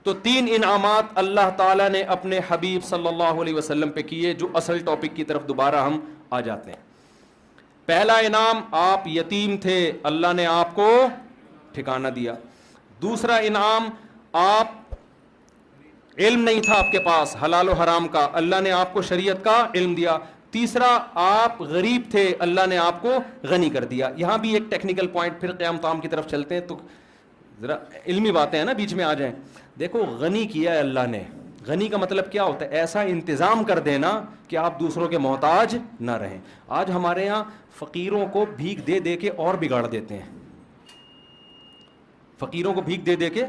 تو 3 انعامات اللہ تعالیٰ نے اپنے حبیب صلی اللہ علیہ وسلم پہ کیے، جو اصل ٹاپک کی طرف دوبارہ ہم آ جاتے ہیں۔ پہلا انعام، آپ یتیم تھے، اللہ نے آپ کو ٹھکانہ دیا۔ دوسرا انعام، آپ علم نہیں تھا آپ کے پاس حلال و حرام کا، اللہ نے آپ کو شریعت کا علم دیا۔ تیسرا، آپ غریب تھے، اللہ نے آپ کو غنی کر دیا۔ یہاں بھی ایک ٹیکنیکل پوائنٹ، پھر قیام تام کی طرف چلتے ہیں تو ذرا علمی باتیں ہیں نا بیچ میں آ جائیں۔ دیکھو، غنی کیا ہے اللہ نے، غنی کا مطلب کیا ہوتا ہے؟ ایسا انتظام کر دینا کہ آپ دوسروں کے محتاج نہ رہیں۔ آج ہمارے ہاں فقیروں کو بھیک دے دے کے اور بگاڑ دیتے ہیں، فقیروں کو بھیک دے دے کے۔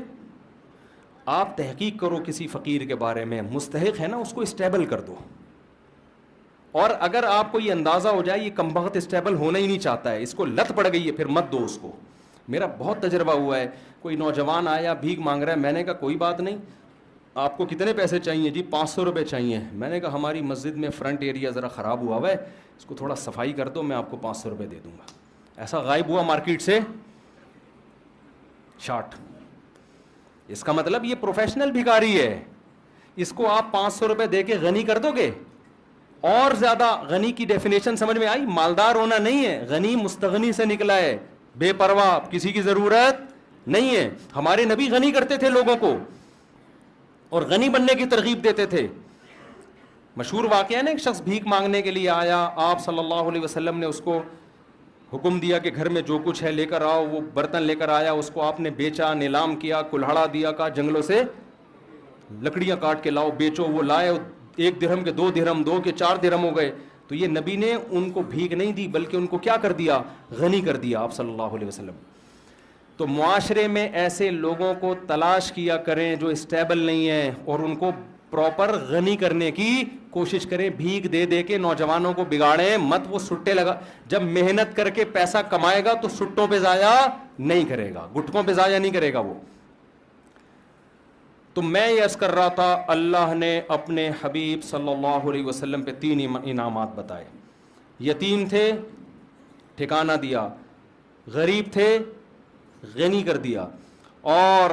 آپ تحقیق کرو کسی فقیر کے بارے میں، مستحق ہے نا، اس کو اسٹیبل کر دو۔ اور اگر آپ کو یہ اندازہ ہو جائے یہ کمبخت اسٹیبل ہونا ہی نہیں چاہتا ہے، اس کو لت پڑ گئی ہے، پھر مت دو اس کو۔ میرا بہت تجربہ ہوا ہے، کوئی نوجوان آیا بھیک مانگ رہا ہے، میں نے کہا کوئی بات نہیں، آپ کو کتنے پیسے چاہیے؟ جی 500 روپے چاہیے۔ میں نے کہا ہماری مسجد میں فرنٹ ایریا ذرا خراب ہوا ہے، اس کو تھوڑا صفائی کر دو، میں آپ کو 500 روپے دے دوں گا۔ ایسا غائب ہوا مارکیٹ سے شارٹ۔ اس کا مطلب یہ پروفیشنل بھکاری ہے، اس کو آپ 500 روپے دے کے غنی کر دو گے۔ اور زیادہ غنی کی ڈیفینیشن سمجھ میں آئی؟ مالدار ہونا نہیں ہے، غنی مستغنی سے نکلا ہے، بے پرواہ، کسی کی ضرورت نہیں ہے۔ ہمارے نبی غنی کرتے تھے لوگوں کو اور غنی بننے کی ترغیب دیتے تھے۔ مشہور واقعہ ہے نا، ایک شخص بھیک مانگنے کے لیے آیا، آپ صلی اللہ علیہ وسلم نے اس کو حکم دیا کہ گھر میں جو کچھ ہے لے کر آؤ۔ وہ برتن لے کر آیا، اس کو آپ نے بیچا، نیلام کیا، کلہاڑا دیا، کہا جنگلوں سے لکڑیاں کاٹ کے لاؤ بیچو۔ وہ لائے، 1 درہم کے 2 درہم، 2 کے 4 درہم ہو گئے۔ تو یہ نبی نے ان کو بھیک نہیں دی بلکہ ان کو کیا کر دیا؟ غنی کر دیا آپ صلی اللہ علیہ وسلم۔ تو معاشرے میں ایسے لوگوں کو تلاش کیا کریں جو اسٹیبل نہیں ہیں اور ان کو پراپر غنی کرنے کی کوشش کریں۔ بھیک دے دے کے نوجوانوں کو بگاڑیں مت۔ وہ سٹے لگا، جب محنت کر کے پیسہ کمائے گا تو سٹوں پہ ضائع نہیں کرے گا، گٹکوں پہ ضائع نہیں کرے گا وہ۔ تو میں یہ عرض کر رہا تھا، اللہ نے اپنے حبیب صلی اللہ علیہ وسلم پہ 3 انعامات بتائے۔ یتیم تھے، ٹھکانہ دیا، غریب تھے، غنی کر دیا، اور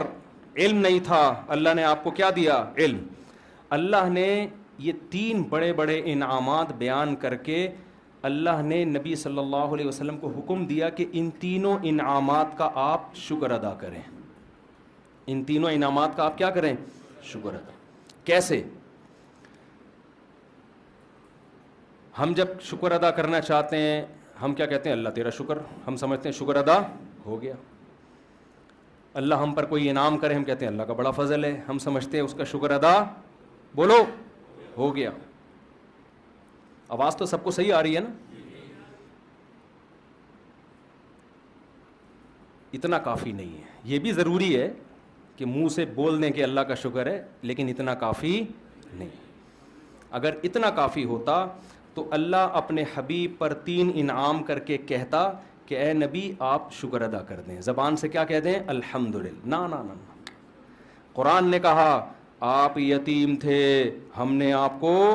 علم نہیں تھا، اللہ نے آپ کو کیا دیا؟ علم۔ اللہ نے یہ 3 بڑے بڑے انعامات بیان کر کے اللہ نے نبی صلی اللہ علیہ وسلم کو حکم دیا کہ ان تینوں انعامات کا آپ شکر ادا کریں۔ ان تینوں انعامات کا آپ کیا کریں؟ شکر ادا۔ کیسے؟ ہم جب شکر ادا کرنا چاہتے ہیں ہم کیا کہتے ہیں؟ اللہ تیرا شکر۔ ہم سمجھتے ہیں شکر ادا ہو گیا۔ اللہ ہم پر کوئی انعام کرے ہم کہتے ہیں اللہ کا بڑا فضل ہے، ہم سمجھتے ہیں اس کا شکر ادا بولو ہو گیا۔ آواز تو سب کو صحیح آ رہی ہے نا؟ اتنا کافی نہیں ہے، یہ بھی ضروری ہے کہ منہ سے بول دیں کہ اللہ کا شکر ہے، لیکن اتنا کافی نہیں۔ اگر اتنا کافی ہوتا تو اللہ اپنے حبیب پر 3 انعام کر کے کہتا کہ اے نبی آپ شکر ادا کر دیں، زبان سے کیا کہہ دیں؟ الحمدللہ۔ نا نا نا۔ قرآن نے کہا آپ یتیم تھے، ہم نے آپ کو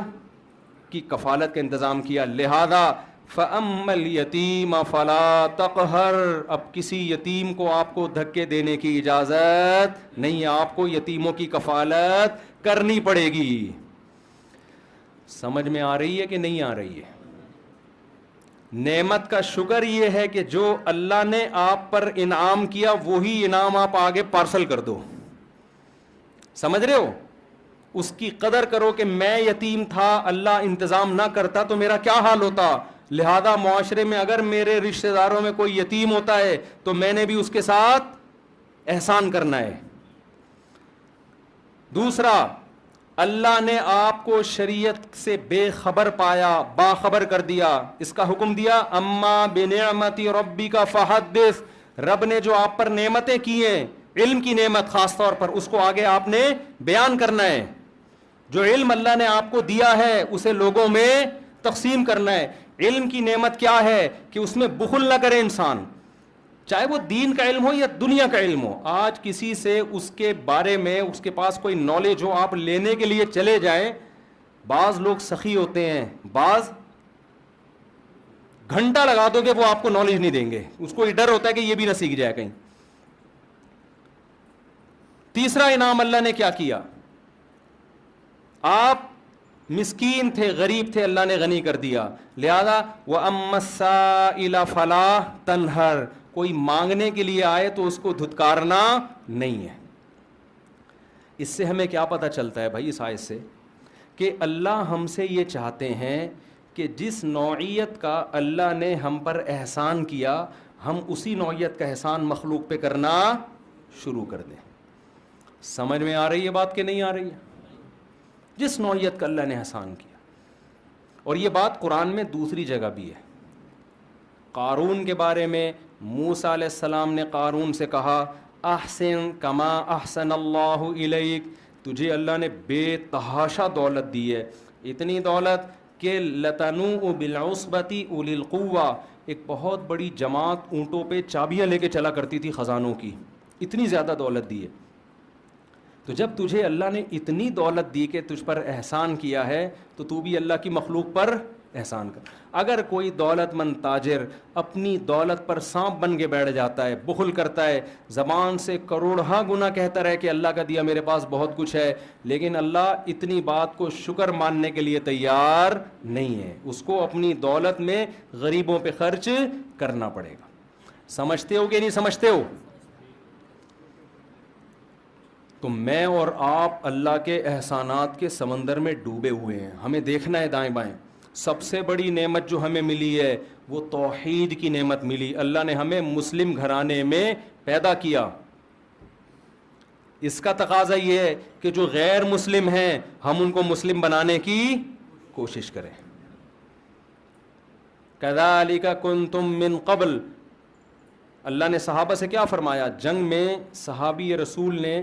کی کفالت کا انتظام کیا، لہذا فَأَمَّا الْيَتِيمَ فَلَا تَقْهَرْ۔ اب کسی یتیم کو آپ کو دھکے دینے کی اجازت نہیں ہے، آپ کو یتیموں کی کفالت کرنی پڑے گی۔ سمجھ میں آ رہی ہے کہ نہیں آ رہی ہے؟ نعمت کا شکر یہ ہے کہ جو اللہ نے آپ پر انعام کیا وہی انعام آپ آگے پارسل کر دو۔ سمجھ رہے ہو؟ اس کی قدر کرو کہ میں یتیم تھا، اللہ انتظام نہ کرتا تو میرا کیا حال ہوتا۔ لہذا معاشرے میں اگر میرے رشتہ داروں میں کوئی یتیم ہوتا ہے تو میں نے بھی اس کے ساتھ احسان کرنا ہے۔ دوسرا، اللہ نے آپ کو شریعت سے بے خبر پایا، باخبر کر دیا، اس کا حکم دیا اما بنعمت ربک فحدث۔ رب نے جو آپ پر نعمتیں کی ہیں، علم کی نعمت خاص طور پر، اس کو آگے آپ نے بیان کرنا ہے۔ جو علم اللہ نے آپ کو دیا ہے اسے لوگوں میں تقسیم کرنا ہے۔ علم کی نعمت کیا ہے کہ اس میں بخل نہ کرے انسان، چاہے وہ دین کا علم ہو یا دنیا کا علم ہو۔ آج کسی سے اس کے بارے میں اس کے پاس کوئی نالج ہو، آپ لینے کے لیے چلے جائیں، بعض لوگ سخی ہوتے ہیں، بعض گھنٹہ لگا دو گے وہ آپ کو نالج نہیں دیں گے، اس کو یہ ڈر ہوتا ہے کہ یہ بھی نہ سیکھ جائے کہیں۔ تیسرا انعام اللہ نے کیا کیا؟ آپ مسکین تھے، غریب تھے، اللہ نے غنی کر دیا. لہذا وَأَمَّا السَّائِلَ فَلَا تَنْهَرْ، کوئی مانگنے کے لیے آئے تو اس کو دھتکارنا نہیں ہے. اس سے ہمیں کیا پتہ چلتا ہے بھائی اس آیت سے؟ کہ اللہ ہم سے یہ چاہتے ہیں کہ جس نوعیت کا اللہ نے ہم پر احسان کیا، ہم اسی نوعیت کا احسان مخلوق پہ کرنا شروع کر دیں. سمجھ میں آ رہی ہے بات کہ نہیں آ رہی ہے؟ جس نوعیت کا اللہ نے احسان کیا. اور یہ بات قرآن میں دوسری جگہ بھی ہے. قارون کے بارے میں موسیٰ علیہ السلام نے قارون سے کہا احسن کما احسن اللہ الیک، تجھے اللہ نے بے تحاشا دولت دی ہے، اتنی دولت کہ لتنوء بالعصبۃ اولی القوہ، ایک بہت بڑی جماعت اونٹوں پہ چابیاں لے کے چلا کرتی تھی خزانوں کی، اتنی زیادہ دولت دی ہے. تو جب تجھے اللہ نے اتنی دولت دی کہ تجھ پر احسان کیا ہے تو تو بھی اللہ کی مخلوق پر احسان کر. اگر کوئی دولت مند تاجر اپنی دولت پر سانپ بن کے بیٹھ جاتا ہے، بخل کرتا ہے، زبان سے کروڑہا گنا کہتا رہے کہ اللہ کا دیا میرے پاس بہت کچھ ہے، لیکن اللہ اتنی بات کو شکر ماننے کے لیے تیار نہیں ہے، اس کو اپنی دولت میں غریبوں پہ خرچ کرنا پڑے گا. سمجھتے ہو کہ نہیں سمجھتے ہو؟ تو میں اور آپ اللہ کے احسانات کے سمندر میں ڈوبے ہوئے ہیں، ہمیں دیکھنا ہے دائیں بائیں. سب سے بڑی نعمت جو ہمیں ملی ہے وہ توحید کی نعمت ملی. اللہ نے ہمیں مسلم گھرانے میں پیدا کیا. اس کا تقاضا یہ ہے کہ جو غیر مسلم ہیں ہم ان کو مسلم بنانے کی کوشش کریں. کذالک کنتم من قبل، اللہ نے صحابہ سے کیا فرمایا؟ جنگ میں صحابی رسول نے،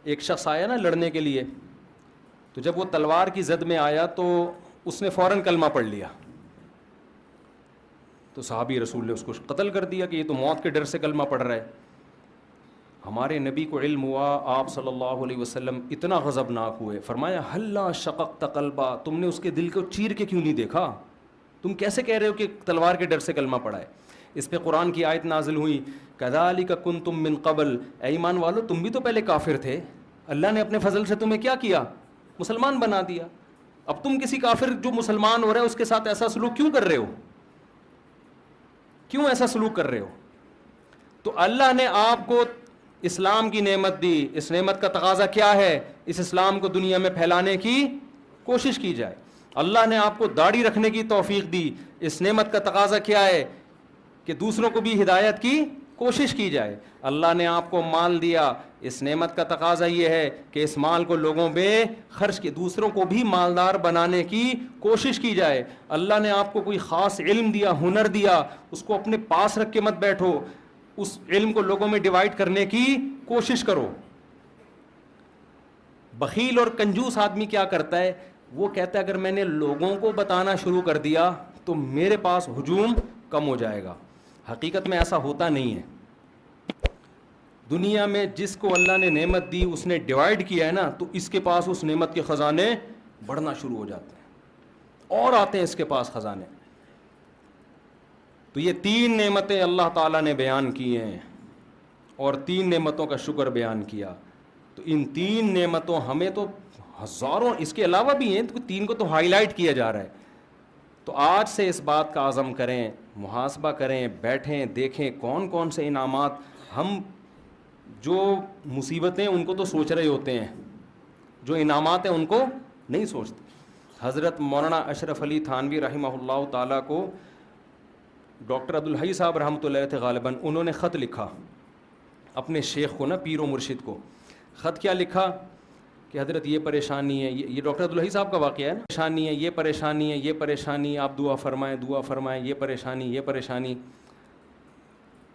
ایک شخص آیا نا لڑنے کے لیے، تو جب وہ تلوار کی زد میں آیا تو اس نے فوراً کلمہ پڑھ لیا، تو صحابی رسول نے اس کو قتل کر دیا کہ یہ تو موت کے ڈر سے کلمہ پڑھ رہا ہے. ہمارے نبی کو علم ہوا، آپ صلی اللہ علیہ وسلم اتنا غضبناک ہوئے، فرمایا ہلا شققت قلبا، تم نے اس کے دل کو چیر کے کیوں نہیں دیکھا؟ تم کیسے کہہ رہے ہو کہ تلوار کے ڈر سے کلمہ پڑھا ہے؟ اس پہ قرآن کی آیت نازل ہوئی کذالک کنتم من قبل، اے ایمان والو تم بھی تو پہلے کافر تھے، اللہ نے اپنے فضل سے تمہیں کیا کیا؟ مسلمان بنا دیا. اب تم کسی کافر جو مسلمان ہو رہا ہے اس کے ساتھ ایسا سلوک کیوں کر رہے ہو؟ کیوں ایسا سلوک کر رہے ہو؟ تو اللہ نے آپ کو اسلام کی نعمت دی، اس نعمت کا تقاضا کیا ہے؟ اس اسلام کو دنیا میں پھیلانے کی کوشش کی جائے. اللہ نے آپ کو داڑھی رکھنے کی توفیق دی، اس نعمت کا تقاضا کیا ہے؟ کہ دوسروں کو بھی ہدایت کی کوشش کی جائے. اللہ نے آپ کو مال دیا، اس نعمت کا تقاضا یہ ہے کہ اس مال کو لوگوں میں خرچ کی، دوسروں کو بھی مالدار بنانے کی کوشش کی جائے. اللہ نے آپ کو کوئی خاص علم دیا، ہنر دیا، اس کو اپنے پاس رکھ کے مت بیٹھو، اس علم کو لوگوں میں ڈیوائڈ کرنے کی کوشش کرو. بخیل اور کنجوس آدمی کیا کرتا ہے؟ وہ کہتا ہے اگر میں نے لوگوں کو بتانا شروع کر دیا تو میرے پاس ہجوم کم ہو جائے گا. حقیقت میں ایسا ہوتا نہیں ہے. دنیا میں جس کو اللہ نے نعمت دی اس نے ڈیوائڈ کیا ہے نا، تو اس کے پاس اس نعمت کے خزانے بڑھنا شروع ہو جاتے ہیں اور آتے ہیں اس کے پاس خزانے. تو یہ 3 نعمتیں اللہ تعالیٰ نے بیان کی ہیں اور 3 نعمتوں کا شکر بیان کیا. تو ان 3 نعمتوں ہمیں تو ہزاروں اس کے علاوہ بھی ہیں، تو 3 کو تو ہائی لائٹ کیا جا رہا ہے. تو آج سے اس بات کا عزم کریں، محاسبہ کریں، بیٹھیں دیکھیں کون کون سے انعامات. ہم جو مصیبتیں ان کو تو سوچ رہے ہوتے ہیں، جو انعامات ہیں ان کو نہیں سوچتے. حضرت مولانا اشرف علی تھانوی رحمہ اللہ تعالیٰ کو ڈاکٹر عبدالحی صاحب رحمۃ اللہ علیہ تھے غالباً، انہوں نے خط لکھا اپنے شیخ کو نا، پیر و مرشد کو. خط کیا لکھا کہ حضرت یہ پریشانی ہے، یہ ڈاکٹر عبدالحی صاحب کا واقعہ ہے نا، پریشانی ہے، یہ پریشانی ہے، یہ پریشانی، آپ دعا فرمائیں دعا فرمائیں، یہ پریشانی یہ پریشانی.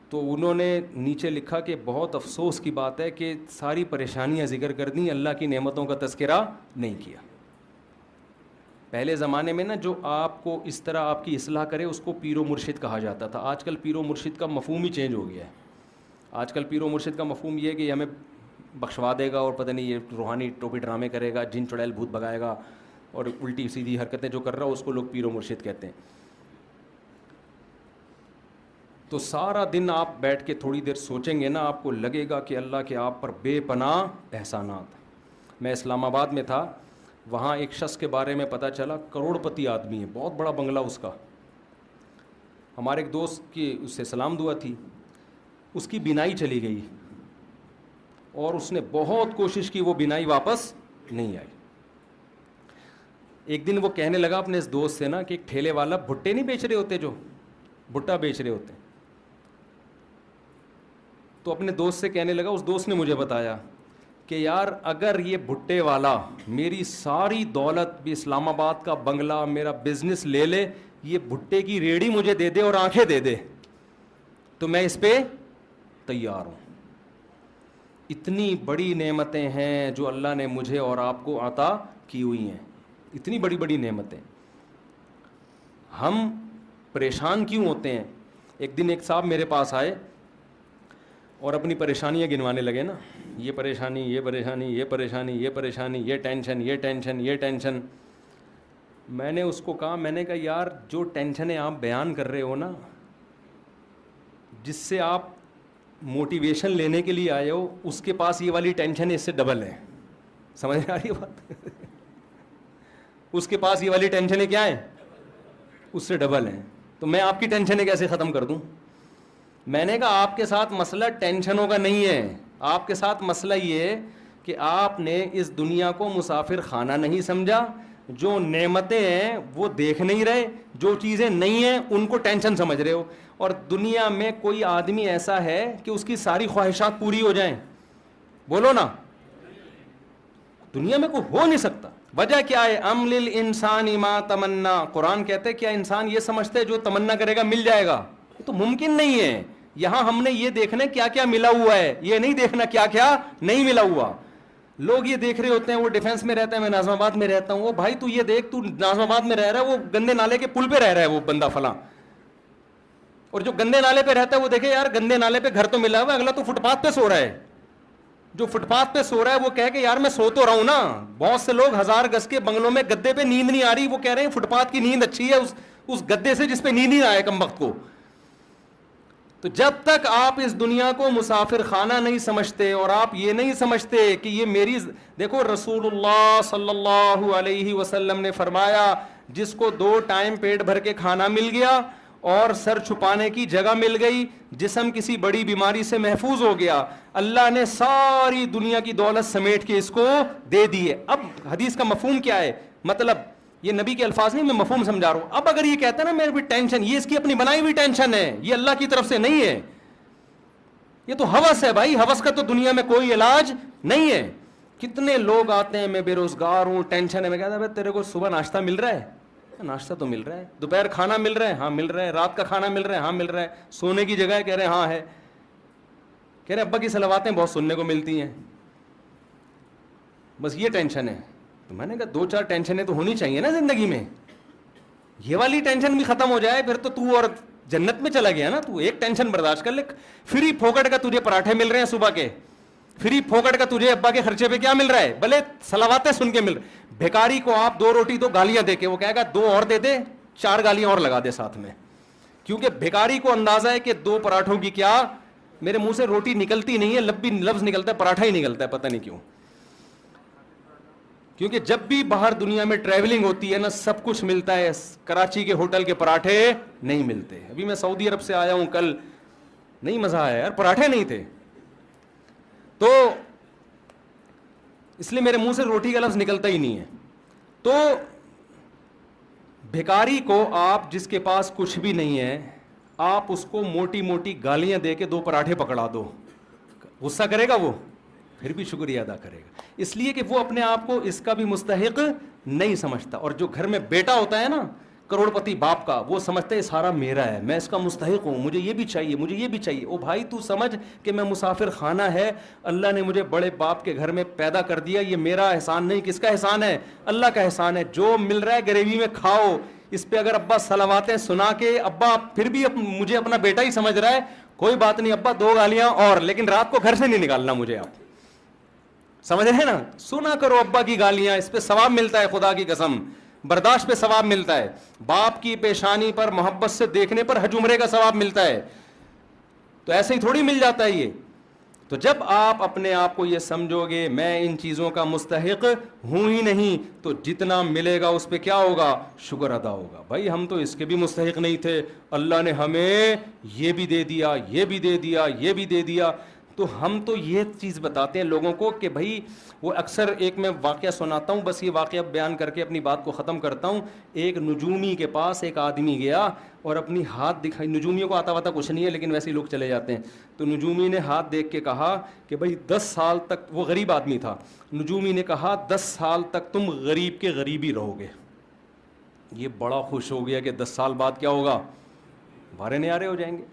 تو انہوں نے نیچے لکھا کہ بہت افسوس کی بات ہے کہ ساری پریشانیاں ذکر کر دیں، اللہ کی نعمتوں کا تذکرہ نہیں کیا. پہلے زمانے میں نا جو آپ کو اس طرح آپ کی اصلاح کرے اس کو پیر و مرشد کہا جاتا تھا. آج کل پیر و مرشد کا مفہوم ہی چینج ہو گیا ہے. آج کل پیر و مرشد کا مفہوم یہ ہے کہ یہ ہمیں بخشوا دے گا اور پتہ نہیں یہ روحانی ٹوپی ڈرامے کرے گا، جن چڑیل بھوت بگائے گا، اور الٹی سیدھی حرکتیں جو کر رہا ہو اس کو لوگ پیر و مرشد کہتے ہیں. تو سارا دن آپ بیٹھ کے تھوڑی دیر سوچیں گے نا، آپ کو لگے گا کہ اللہ کے آپ پر بے پناہ احسانات۔ میں اسلام آباد میں تھا، وہاں ایک شخص کے بارے میں پتہ چلا، کروڑ پتی آدمی ہے، بہت بڑا بنگلہ اس کا۔ ہمارے ایک دوست کی اس سے سلام دعا تھی، اس کی بینائی چلی گئی اور اس نے بہت کوشش کی، وہ بینائی واپس نہیں آئی۔ ایک دن وہ کہنے لگا اپنے اس دوست سے نا کہ ایک ٹھیلے والا بھٹے نہیں بیچ رہے ہوتے، جو بھٹا بیچ رہے ہوتے، تو اپنے دوست سے کہنے لگا، اس دوست نے مجھے بتایا کہ یار اگر یہ بھٹے والا میری ساری دولت بھی، اسلام آباد کا بنگلہ، میرا بزنس لے لے، یہ بھٹے کی ریڑھی مجھے دے دے اور آنکھیں دے دے، تو میں اس پہ تیار ہوں۔ اتنی بڑی نعمتیں ہیں جو اللہ نے مجھے اور آپ کو عطا کی ہوئی ہیں، اتنی بڑی بڑی نعمتیں، ہم پریشان کیوں ہوتے ہیں؟ ایک دن ایک صاحب میرے پاس آئے اور اپنی پریشانیاں گنوانے لگے نا، یہ پریشانی، یہ پریشانی، یہ پریشانی، یہ پریشانی، یہ ٹینشن، یہ ٹینشن، یہ ٹینشن۔ میں نے اس کو کہا، میں نے کہا یار جو ٹینشنیں آپ بیان کر رہے ہو نا، جس سے آپ موٹیویشن لینے کے لیے آئے ہو، اس کے پاس یہ والی ٹینشن اس سے ڈبل ہے۔ سمجھ آ رہی ہے بات؟ اس کے پاس یہ والی ٹینشنیں کیا ہیں؟ اس سے ڈبل ہیں۔ تو میں آپ کی ٹینشنیں کیسے ختم کر دوں؟ میں نے کہا آپ کے ساتھ مسئلہ ٹینشنوں کا نہیں ہے، آپ کے ساتھ مسئلہ یہ ہے کہ آپ نے اس دنیا کو مسافر خانہ نہیں سمجھا، جو نعمتیں ہیں وہ دیکھ نہیں رہے، جو چیزیں نہیں ہیں ان کو ٹینشن سمجھ رہے ہو۔ اور دنیا میں کوئی آدمی ایسا ہے کہ اس کی ساری خواہشات پوری ہو جائیں؟ بولو نا، دنیا میں کوئی ہو نہیں سکتا۔ وجہ کیا ہے؟ ام للانسان ما تمنا، قرآن کہتے ہیں کیا انسان یہ سمجھتے ہے جو تمنا کرے گا مل جائے گا؟ یہ تو ممکن نہیں ہے۔ یہاں ہم نے یہ دیکھنا کیا کیا ملا ہوا ہے، یہ نہیں دیکھنا کیا کیا نہیں ملا ہوا۔ لوگ یہ دیکھ رہے ہوتے ہیں، وہ ڈیفینس میں رہتا ہے، میں ناظم آباد میں رہتا ہوں، وہ بھائی تو یہ دیکھ، تو ناظم آباد میں رہ رہا ہے، وہ گندے نالے کے پل پہ رہ رہا ہے وہ بندہ فلاں، اور جو گندے نالے پہ رہتا ہے وہ دیکھے یار گندے نالے پہ گھر تو ملا ہوا ہے، اگلا تو فٹ پاتھ پہ سو رہا ہے۔ جو فٹ پاتھ پہ سو رہا ہے وہ کہے کہ یار میں سو تو رہا ہوں نا۔ بہت سے لوگ 1000 گز کے بنگلوں میں گدے پہ نیند نہیں آ رہی، وہ کہہ رہے ہیں فٹ پاتھ کی نیند اچھی ہے اس گدے سے جس پہ نیند نہیں آئے کم وقت کو۔ تو جب تک آپ اس دنیا کو مسافر خانہ نہیں سمجھتے اور آپ یہ نہیں سمجھتے کہ یہ میری، دیکھو رسول اللہ صلی اللہ علیہ وسلم نے فرمایا جس کو 2 ٹائم پیٹ بھر کے کھانا مل گیا اور سر چھپانے کی جگہ مل گئی، جسم کسی بڑی بیماری سے محفوظ ہو گیا، اللہ نے ساری دنیا کی دولت سمیٹ کے اس کو دے دی ہے۔ اب حدیث کا مفہوم کیا ہے؟ مطلب یہ نبی کے الفاظ نہیں، میں مفہوم سمجھا رہا ہوں۔ اب اگر یہ کہتا ہے نا میرے بھی ٹینشن، یہ اس کی اپنی بنائی ہوئی ٹینشن ہے، یہ اللہ کی طرف سے نہیں ہے، یہ تو ہوس ہے بھائی، ہوس کا تو دنیا میں کوئی علاج نہیں ہے۔ کتنے لوگ آتے ہیں میں بے روزگار ہوں، ٹینشن ہے، میں کہتا ہے تیرے کو صبح ناشتہ مل رہا ہے؟ ناشتہ تو مل رہا ہے۔ دوپہر کھانا مل رہا ہے؟ ہاں مل رہا ہے۔ رات کا کھانا مل رہا ہے؟ ہاں مل رہا ہے۔ سونے کی جگہ ہے؟ کہہ رہے ہیں ہاں ہے۔ کہہ رہے ابا کی صلواتیں بہت سننے کو ملتی ہیں، بس یہ ٹینشن ہے۔ تو میں نے کہا 2-4 ٹینشنیں تو ہونی چاہیے نا زندگی میں، یہ والی ٹینشن بھی ختم ہو جائے پھر تو اور جنت میں چلا گیا نا۔ تو ایک ٹینشن برداشت کر لے، فری پھوکٹ کا تجھے پراٹھے مل رہے ہیں صبح کے، فری پھوکٹ کا تجھے ابا کے خرچے پہ کیا مل رہا ہے، بھلے صلواتیں سن کے مل رہے۔ بھیکاری کو آپ 2 روٹی 2 گالیاں دے کے، وہ کہے گا 2 اور دے دے، 4 گالیاں اور لگا دے ساتھ میں، کیونکہ بھیکاری کو اندازہ ہے کہ 2 پراٹھوں کی کیا، میرے منہ سے روٹی نکلتی نہیں ہے، لفظ نکلتا ہے پراٹھا ہی نکلتا ہے، پتہ نہیں کیوں۔ کیونکہ جب بھی باہر دنیا میں ٹریولنگ ہوتی ہے نا سب کچھ ملتا ہے، کراچی کے ہوٹل کے پراٹھے نہیں ملتے۔ ابھی میں سعودی عرب سے آیا ہوں کل، نہیں مزہ آیا یار، پراٹھے نہیں تھے، تو اس لیے میرے منہ سے روٹی کا لفظ نکلتا ہی نہیں ہے۔ تو بھیکاری کو آپ جس کے پاس کچھ بھی نہیں ہے، آپ اس کو موٹی موٹی گالیاں دے کے 2 پراٹھے پکڑا دو، غصہ کرے گا وہ؟ پھر بھی شکریہ ادا کرے گا، اس لیے کہ وہ اپنے آپ کو اس کا بھی مستحق نہیں سمجھتا۔ اور جو گھر میں بیٹا ہوتا ہے نا کروڑ پتی باپ کا، وہ سمجھتا ہے سارا میرا ہے، میں اس کا مستحق ہوں، مجھے یہ بھی چاہیے، مجھے یہ بھی چاہیے۔ او بھائی تو سمجھ کہ میں مسافر خانہ ہے، اللہ نے مجھے بڑے باپ کے گھر میں پیدا کر دیا، یہ میرا احسان نہیں، کس کا احسان ہے؟ اللہ کا احسان ہے۔ جو مل رہا ہے گریوی میں کھاؤ، اس پہ اگر ابا صلواتیں سنا کے، ابا پھر بھی مجھے اپنا بیٹا ہی سمجھ رہا ہے، کوئی بات نہیں ابا 2 گالیاں اور، لیکن رات کو گھر سے نہیں نکالنا مجھے، آپ سمجھ رہے ہیں نا؟ سنا کرو ابا کی گالیاں، اس پہ ثواب ملتا ہے، خدا کی قسم برداشت پہ ثواب ملتا ہے، باپ کی پیشانی پر محبت سے دیکھنے پر حج عمرے کا ثواب ملتا ہے۔ تو ایسے ہی تھوڑی مل جاتا ہے یہ. تو جب آپ اپنے آپ کو یہ سمجھو گے میں ان چیزوں کا مستحق ہوں ہی نہیں, تو جتنا ملے گا اس پہ کیا ہوگا, شکر ادا ہوگا. بھائی ہم تو اس کے بھی مستحق نہیں تھے, اللہ نے ہمیں یہ بھی دے دیا, یہ بھی دے دیا, یہ بھی دے دیا. تو ہم تو یہ چیز بتاتے ہیں لوگوں کو کہ بھائی, وہ اکثر ایک میں واقعہ سناتا ہوں, بس یہ واقعہ بیان کر کے اپنی بات کو ختم کرتا ہوں. ایک نجومی کے پاس ایک آدمی گیا اور اپنی ہاتھ دکھائی. نجومیوں کو آتا واتا کچھ نہیں ہے لیکن ویسے ہی لوگ چلے جاتے ہیں. تو نجومی نے ہاتھ دیکھ کے کہا کہ بھائی 10 سال تک, وہ غریب آدمی تھا, نجومی نے کہا 10 سال تک تم غریب کے غریب ہی رہو گے. یہ بڑا خوش ہو گیا کہ 10 سال بعد کیا ہوگا, بھارے نیارے ہو جائیں گے.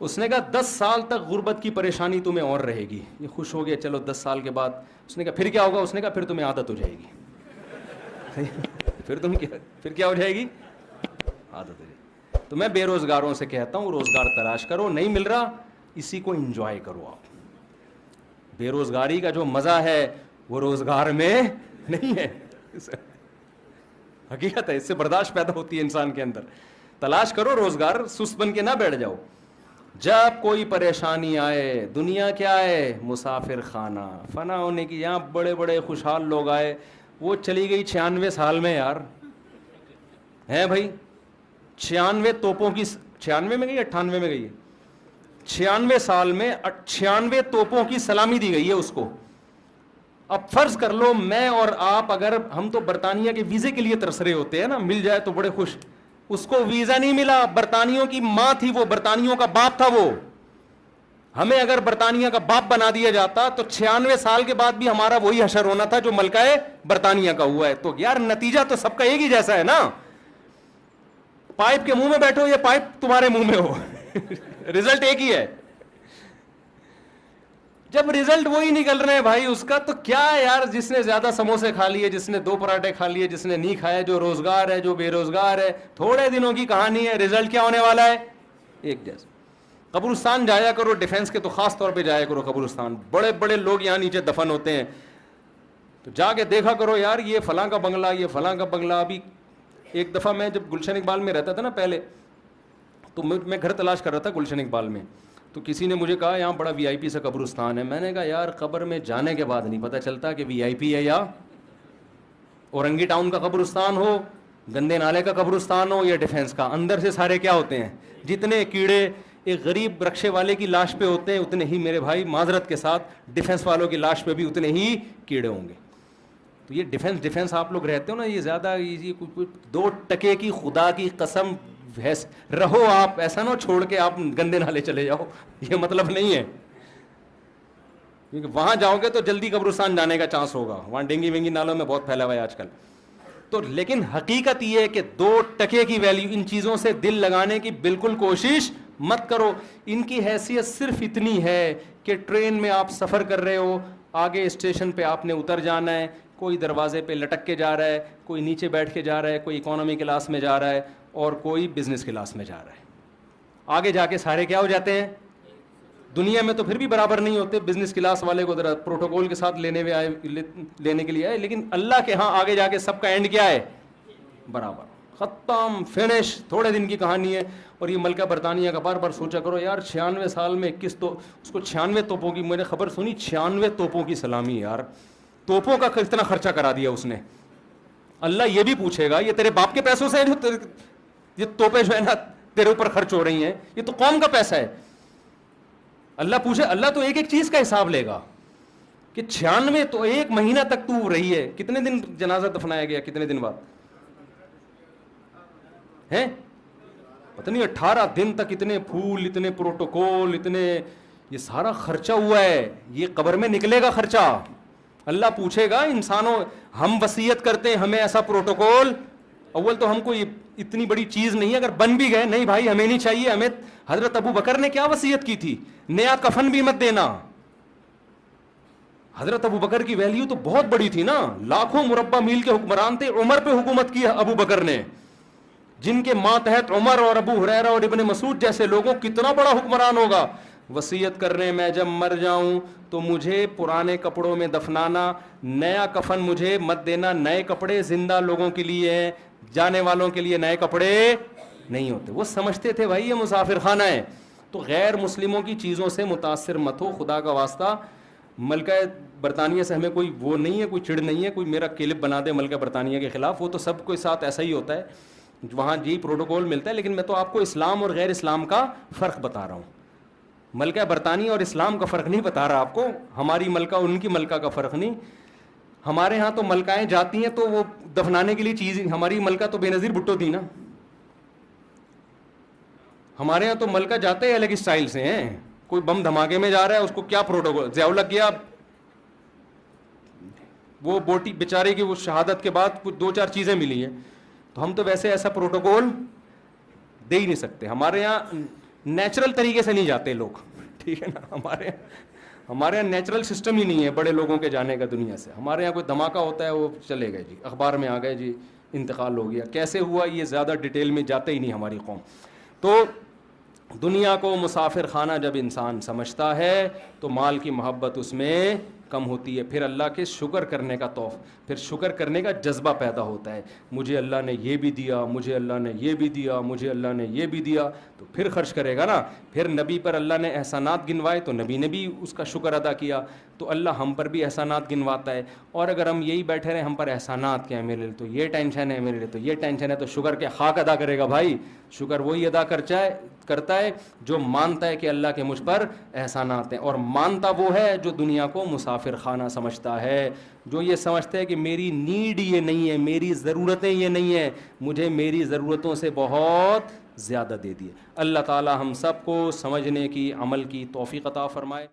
اس نے کہا 10 سال تک غربت کی پریشانی تمہیں اور رہے گی. یہ خوش ہو گیا, چلو 10 سال کے بعد. اس نے کہا پھر کیا ہوگا, اس نے کہا پھر تمہیں عادت ہو جائے گی. پھر کیا ہو جائے گی, عادت ہو جائے گی. تو میں بے روزگاروں سے کہتا ہوں روزگار تلاش کرو, نہیں مل رہا اسی کو انجوائے کرو. آپ بے روزگاری کا جو مزہ ہے وہ روزگار میں نہیں ہے, حقیقت ہے. اس سے برداشت پیدا ہوتی ہے انسان کے اندر. تلاش کرو روزگار, سست بن کے نہ بیٹھ جاؤ. جب کوئی پریشانی آئے, دنیا کیا ہے, مسافر خانہ, فنا ہونے کی. یہاں بڑے بڑے خوشحال لوگ آئے, وہ چلی گئی 96 سال میں یار, ہیں بھائی 96 توپوں کی, 96 میں گئی 98 میں گئی ہے, 96 سال میں 96 توپوں کی سلامی دی گئی ہے اس کو. اب فرض کر لو میں اور آپ, اگر ہم تو برطانیہ کے ویزے کے لیے ترس رہے ہوتے ہیں نا, مل جائے تو بڑے خوش. اس کو ویزا نہیں ملا, برطانیوں کی ماں تھی وہ, برطانیوں کا باپ تھا وہ. ہمیں اگر برطانیہ کا باپ بنا دیا جاتا تو 96 سال کے بعد بھی ہمارا وہی حشر ہونا تھا جو ملکہ برطانیہ کا ہوا ہے. تو یار نتیجہ تو سب کا ایک ہی جیسا ہے نا. پائپ کے منہ میں بیٹھو یا پائپ تمہارے منہ میں ہو, رزلٹ ایک ہی ہے. جب رزلٹ وہی نکل رہے ہیں بھائی اس کا, تو کیا ہے یار, جس نے زیادہ سموسے کھا لیے, جس نے 2 پراٹھے کھا لیے, جس نے نہیں کھایا, جو روزگار ہے, جو بے روزگار ہے, تھوڑے دنوں کی کہانی ہے. رزلٹ کیا ہونے والا ہے, ایک جیسا. قبرستان جایا کرو, ڈیفینس کے تو خاص طور پہ جایا کرو قبرستان. بڑے بڑے لوگ یہاں نیچے دفن ہوتے ہیں, تو جا کے دیکھا کرو یار, یہ فلاں کا بنگلہ, یہ فلاں کا بنگلہ. ابھی ایک دفعہ میں جب گلشن اقبال میں رہتا تھا نا پہلے, تو میں گھر تلاش کر رہا تھا گلشن اقبال میں. تو کسی نے مجھے کہا یہاں بڑا VIP سا قبرستان ہے. میں نے کہا یار قبر میں جانے کے بعد نہیں پتہ چلتا کہ VIP ہے یا اورنگی ٹاؤن کا قبرستان ہو, گندے نالے کا قبرستان ہو, یا ڈیفینس کا. اندر سے سارے کیا ہوتے ہیں, جتنے کیڑے ایک غریب رکشے والے کی لاش پہ ہوتے ہیں اتنے ہی میرے بھائی معذرت کے ساتھ ڈیفینس والوں کی لاش پہ بھی اتنے ہی کیڑے ہوں گے. تو یہ ڈیفینس آپ لوگ رہتے ہو نا, یہ زیادہ یہ 2 ٹکے کی خدا کی قسم رہو آپ, ایسا نہ چھوڑ کے آپ گندے نالے چلے جاؤ, یہ مطلب نہیں ہے. کیونکہ وہاں جاؤ گے تو جلدی قبرستان جانے کا چانس ہوگا, وہاں ڈینگی وینگی نالوں میں بہت پھیلا ہوا ہے آج کل. تو لیکن حقیقت یہ ہے کہ 2 ٹکے کی ویلیو, ان چیزوں سے دل لگانے کی بالکل کوشش مت کرو. ان کی حیثیت صرف اتنی ہے کہ ٹرین میں آپ سفر کر رہے ہو, آگے اسٹیشن پہ آپ نے اتر جانا ہے, کوئی دروازے پہ لٹک کے جا رہا ہے, کوئی نیچے بیٹھ کے جا رہا ہے, کوئی اکانومی کلاس میں جا رہا ہے, اور کوئی بزنس کلاس میں جا رہا ہے. آگے جا کے سارے کیا ہو جاتے ہیں, دنیا میں تو پھر بھی برابر نہیں ہوتے. بزنس کلاس والے کو ذرا پروٹوکول کے ساتھ لینے کے لیے آئے, لیکن اللہ کے ہاں آگے جا کے سب کا اینڈ کیا ہے, برابر, ختم, فنش. تھوڑے دن کی کہانی ہے. اور یہ ملکہ برطانیہ کا بار بار سوچا کرو یار, 96 سال میں 21 تو اس کو 96 توپوں کی, میں نے خبر سنی 96 توپوں کی سلامی. یار توپوں کا کتنا خرچہ کرا دیا اس نے. اللہ یہ بھی پوچھے گا یہ تیرے باپ کے پیسوں سے جو یہ توپیں جو ہے نا تیرے اوپر خرچ ہو رہی ہیں, یہ تو قوم کا پیسہ ہے. اللہ پوچھے, اللہ تو ایک ایک چیز کا حساب لے گا کہ 96 تو 1 مہینہ تک تو رہی ہے. کتنے دن جنازہ دفنایا گیا, کتنے دن بعد ہیں پتہ نہیں, 18 دن تک. اتنے پھول, اتنے پروٹوکول, اتنے یہ سارا خرچہ ہوا ہے. یہ قبر میں نکلے گا خرچہ. اللہ پوچھے گا انسانوں, ہم وصیت کرتے ہیں ہمیں ایسا پروٹوکول, اول تو ہم کو یہ اتنی بڑی چیز نہیں ہے, اگر بن بھی گئے نہیں بھائی ہمیں نہیں چاہیے. ہمیں حضرت ابو بکر نے کیا وصیت کی تھی, نیا کفن بھی مت دینا. حضرت ابو بکر کی ویلیو تو بہت بڑی تھی نا, لاکھوں مربع میل کے حکمران تھے. عمر پہ حکومت کی ابو بکر نے, جن کے ماتحت عمر اور ابو ہریرہ اور ابن مسعود جیسے لوگوں, کتنا بڑا حکمران ہوگا. وصیت کر رہے ہیں میں جب مر جاؤں تو مجھے پرانے کپڑوں میں دفنانا, نیا کفن مجھے مت دینا. نئے کپڑے زندہ لوگوں کے لیے ہیں, جانے والوں کے لیے نئے کپڑے نہیں ہوتے. وہ سمجھتے تھے بھائی یہ مسافر خانہ ہے. تو غیر مسلموں کی چیزوں سے متاثر مت ہو خدا کا واسطہ. ملکہ برطانیہ سے ہمیں کوئی وہ نہیں ہے, کوئی چڑ نہیں ہے, کوئی میرا کلپ بنا دے ملکہ برطانیہ کے خلاف, وہ تو سب کے ساتھ ایسا ہی ہوتا ہے, وہاں یہی پروٹوکول ملتا ہے. لیکن میں تو آپ کو اسلام اور غیر اسلام کا فرق بتا رہا ہوں, ملکہ برطانیہ اور اسلام کا فرق نہیں بتا رہا آپ کو, ہماری ملکہ اور ان کی ملکہ کا فرق نہیں. ہمارے ہاں تو ملکائیں جاتی ہیں تو وہ دفنانے کے لیے چیز, ہماری ملکہ تو بے نظیر بھٹو تھی نا, ہمارے ہاں تو ملکہ جاتے ہیں الگ اسٹائل سے ہیں. کوئی بم دھماکے میں جا رہا ہے اس کو کیا پروٹوکول, ضیاء الحق گیا وہ بوٹی بیچارے کی وہ شہادت کے بعد کچھ 2-4 چیزیں ملی ہیں, تو ہم تو ویسے ایسا پروٹوکول دے ہی نہیں سکتے. ہمارے یہاں نیچرل طریقے سے نہیں جاتے لوگ, ٹھیک ہے نا, ہمارے یہاں نیچرل سسٹم ہی نہیں ہے بڑے لوگوں کے جانے کا دنیا سے. ہمارے یہاں کوئی دھماکہ ہوتا ہے وہ چلے گئے جی, اخبار میں آ گئے جی انتقال ہو گیا, کیسے ہوا یہ زیادہ ڈیٹیل میں جاتے ہی نہیں ہماری قوم. تو دنیا کو مسافر خانہ جب انسان سمجھتا ہے تو مال کی محبت اس میں کم ہوتی ہے, پھر اللہ کے شکر کرنے کا پھر شکر کرنے کا جذبہ پیدا ہوتا ہے. مجھے اللہ نے یہ بھی دیا, مجھے اللہ نے یہ بھی دیا, مجھے اللہ نے یہ بھی دیا, تو پھر خرچ کرے گا نا. پھر نبی پر اللہ نے احسانات گنوائے تو نبی نے بھی اس کا شکر ادا کیا, تو اللہ ہم پر بھی احسانات گنواتا ہے. اور اگر ہم یہی بیٹھے رہے ہم پر احسانات کیا ہے, میرے لیے تو یہ ٹینشن ہے, میرے لیے تو یہ ٹینشن ہے, تو شکر کے خاک ادا کرے گا بھائی. شکر وہی ادا کرتا ہے جو مانتا ہے کہ اللہ کے مجھ پر احسانات ہیں, اور مانتا وہ ہے جو دنیا کو مسافر خانہ سمجھتا ہے, جو یہ سمجھتا ہے کہ میری نیڈ یہ نہیں ہے, میری ضرورتیں یہ نہیں ہیں, مجھے میری ضرورتوں سے بہت زیادہ دے دیے. اللہ تعالی ہم سب کو سمجھنے کی, عمل کی توفیق عطا فرمائے.